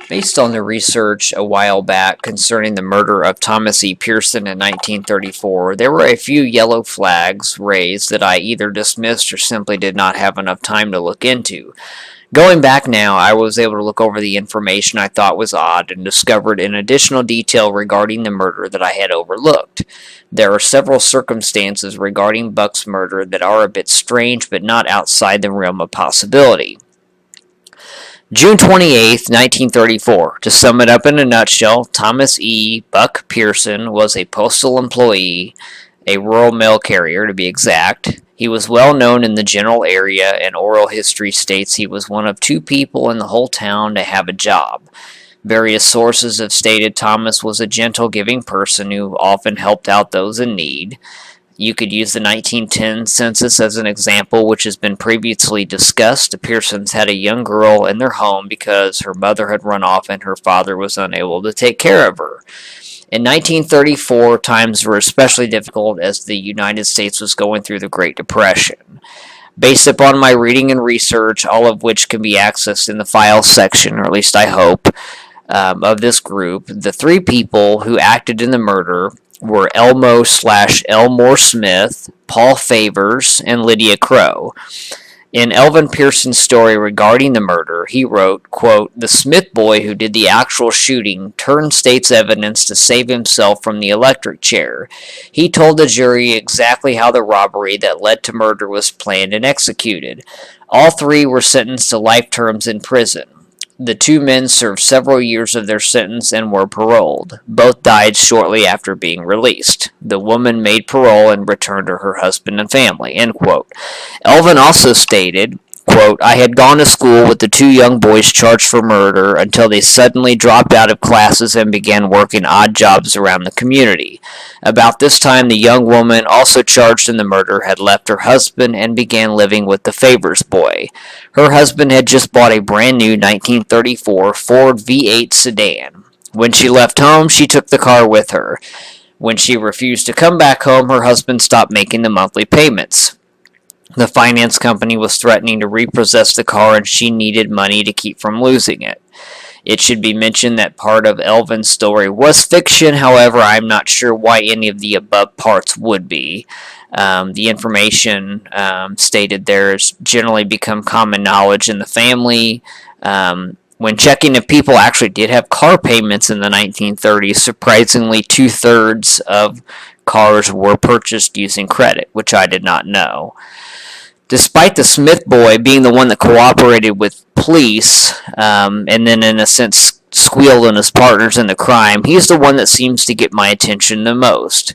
Based on the research a while back concerning the murder of Thomas E Pearson in 1934, there were a few yellow flags raised that I either dismissed or simply did not have enough time to look into. Going back now, I was able to look over the information I thought was odd and discovered an additional detail regarding the murder that I had overlooked. There are several circumstances regarding Buck's murder that are a bit strange but not outside the realm of possibility. June 28, 1934. To sum it up in a nutshell, Thomas E. Buck Pearson was a postal employee, a rural mail carrier to be exact. He was well known in the general area, and oral history states he was one of 2 people in the whole town to have a job. Various sources have stated Thomas was a gentle, giving person who often helped out those in need. You could use the 1910 census as an example, which has been previously discussed. The Pearsons had a young girl in their home because her mother had run off and her father was unable to take care of her. In 1934, times were especially difficult as the United States was going through the Great Depression. Based upon my reading and research, all of which can be accessed in the files section, or at least I hope, of this group, the 3 people who acted in the murder were Elmo/Elmore Smith, Paul Favors, and Lydia Crow. In Elvin Pearson's story regarding the murder, he wrote, quote, "The Smith boy who did the actual shooting turned state's evidence to save himself from the electric chair. He told the jury exactly how the robbery that led to murder was planned and executed. All 3 were sentenced to life terms in prison. The 2 men served several years of their sentence and were paroled. Both died shortly after being released. The woman made parole and returned to her husband and family." End quote. Elvin also stated, quote, "I had gone to school with the 2 young boys charged for murder until they suddenly dropped out of classes and began working odd jobs around the community. About this time, the young woman, also charged in the murder, had left her husband and began living with the Favors boy. Her husband had just bought a brand new 1934 Ford V8 sedan. When she left home, she took the car with her. When she refused to come back home, her husband stopped making the monthly payments. The finance company was threatening to repossess the car and she needed money to keep from losing it. It should be mentioned that part of Elvin's story was fiction, however, I'm not sure why any of the above parts would be. The information stated there has generally become common knowledge in the family. When checking if people actually did have car payments in the 1930s, surprisingly 2/3 of cars were purchased using credit, which I did not know. Despite the Smith boy being the one that cooperated with police, and then in a sense squealed on his partners in the crime, he's the one that seems to get my attention the most.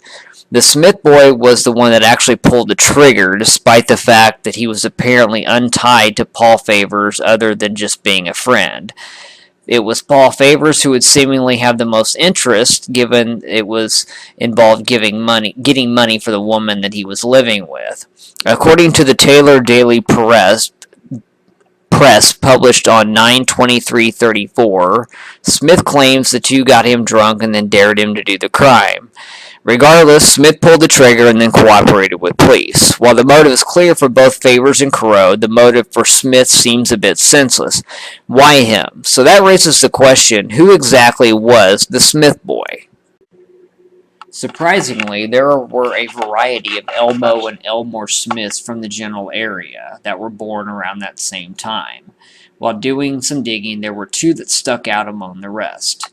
The Smith boy was the one that actually pulled the trigger, despite the fact that he was apparently untied to Paul Favors other than just being a friend. It was Paul Favors who would seemingly have the most interest, given it was involved getting money for the woman that he was living with. According to the Taylor Daily Press published on 9/23/34, Smith claims the 2 got him drunk and then dared him to do the crime. Regardless, Smith pulled the trigger and then cooperated with police. While the motive is clear for both Favors and Crow, the motive for Smith seems a bit senseless. Why him? So that raises the question, who exactly was the Smith boy? Surprisingly, there were a variety of Elmo and Elmore Smiths from the general area that were born around that same time. While doing some digging, there were 2 that stuck out among the rest.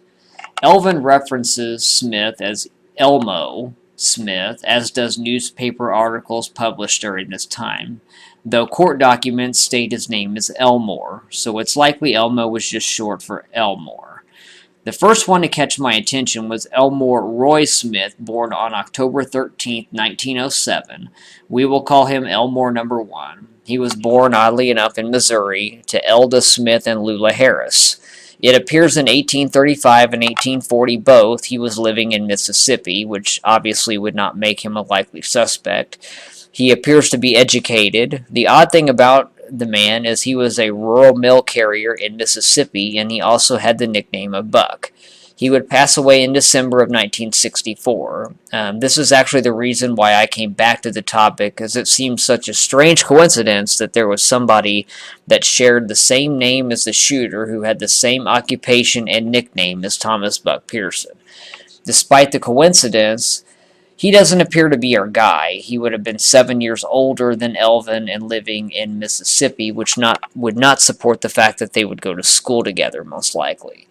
Elvin references Smith as Elmo Smith, as does newspaper articles published during this time, though court documents state his name is Elmore, so it's likely Elmo was just short for Elmore. The first one to catch my attention was Elmore Roy Smith, born on October 13, 1907. We will call him Elmore number 1. He was born, oddly enough, in Missouri, to Elda Smith and Lula Harris. It appears in 1835 and 1840 both he was living in Mississippi, which obviously would not make him a likely suspect. He appears to be educated. The odd thing about the man is he was a rural mail carrier in Mississippi, and he also had the nickname of Buck. He would pass away in December of 1964. This is actually the reason why I came back to the topic, as it seems such a strange coincidence that there was somebody that shared the same name as the shooter who had the same occupation and nickname as Thomas Buck Pearson. Despite the coincidence, he doesn't appear to be our guy. He would have been 7 years older than Elvin and living in Mississippi, which would not support the fact that they would go to school together, most likely.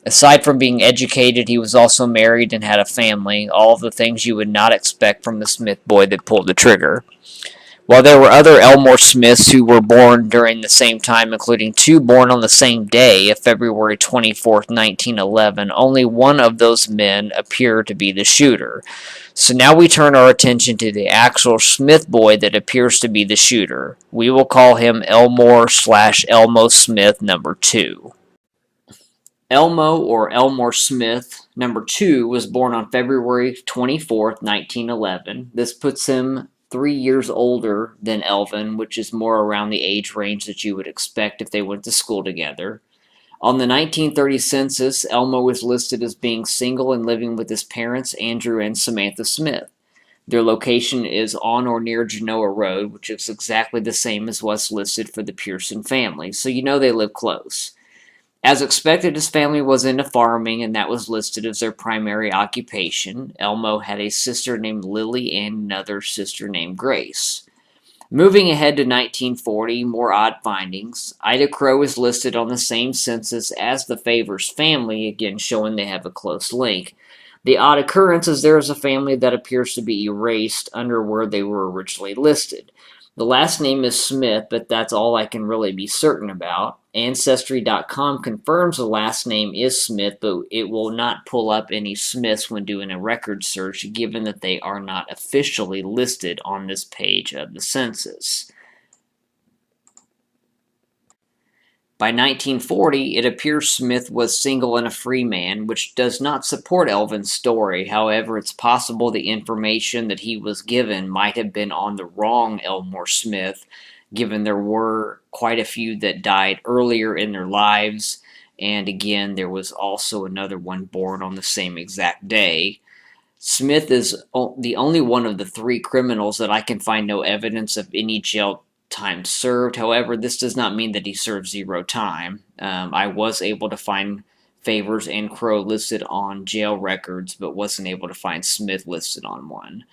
Aside from being educated, he was also married and had a family, all of the things you would not expect from the Smith boy that pulled the trigger. While there were other Elmore Smiths who were born during the same time, including two born on the same day of February 24th, 1911, only one of those men appeared to be the shooter. So now we turn our attention to the actual Smith boy that appears to be the shooter. We will call him Elmore/Elmo Smith number 2. Elmo, or Elmore Smith number 2, was born on February 24th, 1911. This puts him 3 years older than Elvin, which is more around the age range that you would expect if they went to school together. On the 1930 census, Elmo was listed as being single and living with his parents, Andrew and Samantha Smith. Their location is on or near Genoa Road, which is exactly the same as what's listed for the Pearson family, so you know they live close. As expected, his family was into farming, and that was listed as their primary occupation. Elmo had a sister named Lily and another sister named Grace. Moving ahead to 1940, more odd findings. Ida Crow is listed on the same census as the Favors family, again showing they have a close link. The odd occurrence is there is a family that appears to be erased under where they were originally listed. The last name is Smith, but that's all I can really be certain about. Ancestry.com confirms the last name is Smith, but it will not pull up any Smiths when doing a record search, given that they are not officially listed on this page of the census. By 1940, it appears Smith was single and a free man, which does not support Elvin's story. However, it's possible the information that he was given might have been on the wrong Elmore Smith, given there were quite a few that died earlier in their lives, and again, there was also another one born on the same exact day. Smith is the only one of the 3 criminals that I can find no evidence of any jail time served. However, this does not mean that he served 0 time. I was able to find Favors and Crow listed on jail records, but wasn't able to find Smith listed on one.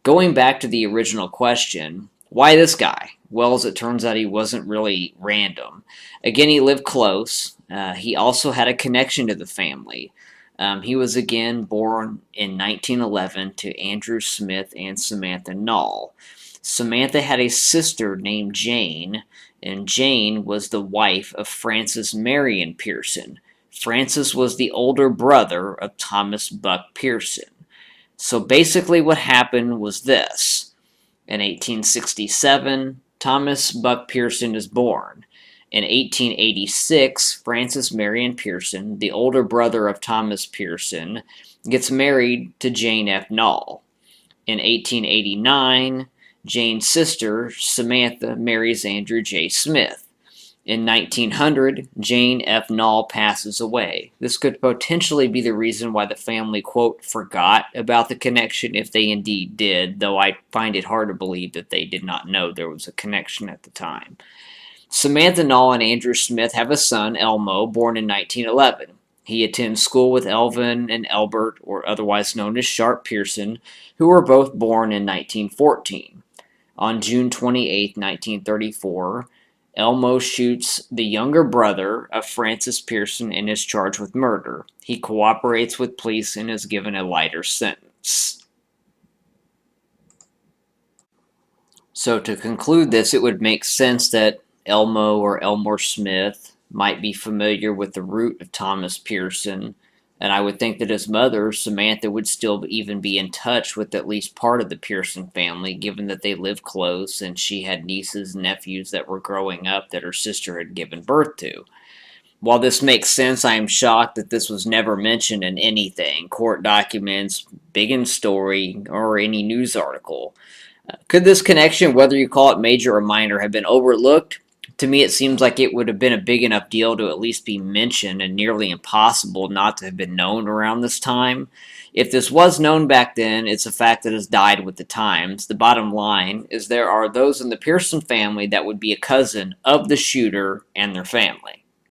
Going back to the original question, why this guy? Well, as it turns out, he wasn't really random. Again, he lived close. He also had a connection to the family. He was again born in 1911 to Andrew Smith and Samantha Nall. Samantha had a sister named Jane, and Jane was the wife of Francis Marion Pearson. Francis was the older brother of Thomas Buck Pearson. So basically what happened was this. In 1867, Thomas Buck Pearson is born. In 1886, Francis Marion Pearson, the older brother of Thomas Pearson, gets married to Jane F. Nall. In 1889, Jane's sister, Samantha, marries Andrew J. Smith. In 1900, Jane F. Nall passes away. This could potentially be the reason why the family, quote, forgot about the connection, if they indeed did, though I find it hard to believe that they did not know there was a connection at the time. Samantha Nall and Andrew Smith have a son, Elmo, born in 1911. He attends school with Elvin and Elbert, or otherwise known as Sharp Pearson, who were both born in 1914. On June 28, 1934, Elmo shoots the younger brother of Francis Pearson and is charged with murder. He cooperates with police and is given a lighter sentence. So to conclude this, it would make sense that Elmo or Elmore Smith might be familiar with the root of Thomas Pearson, and I would think that his mother, Samantha, would still even be in touch with at least part of the Pearson family, given that they lived close and she had nieces and nephews that were growing up that her sister had given birth to. While this makes sense, I am shocked that this was never mentioned in anything, court documents, Biggins story, or any news article. Could this connection, whether you call it major or minor, have been overlooked? To me, it seems like it would have been a big enough deal to at least be mentioned and nearly impossible not to have been known around this time. If this was known back then, it's a fact that has died with the times. The bottom line is there are those in the Pearson family that would be a cousin of the shooter and their family.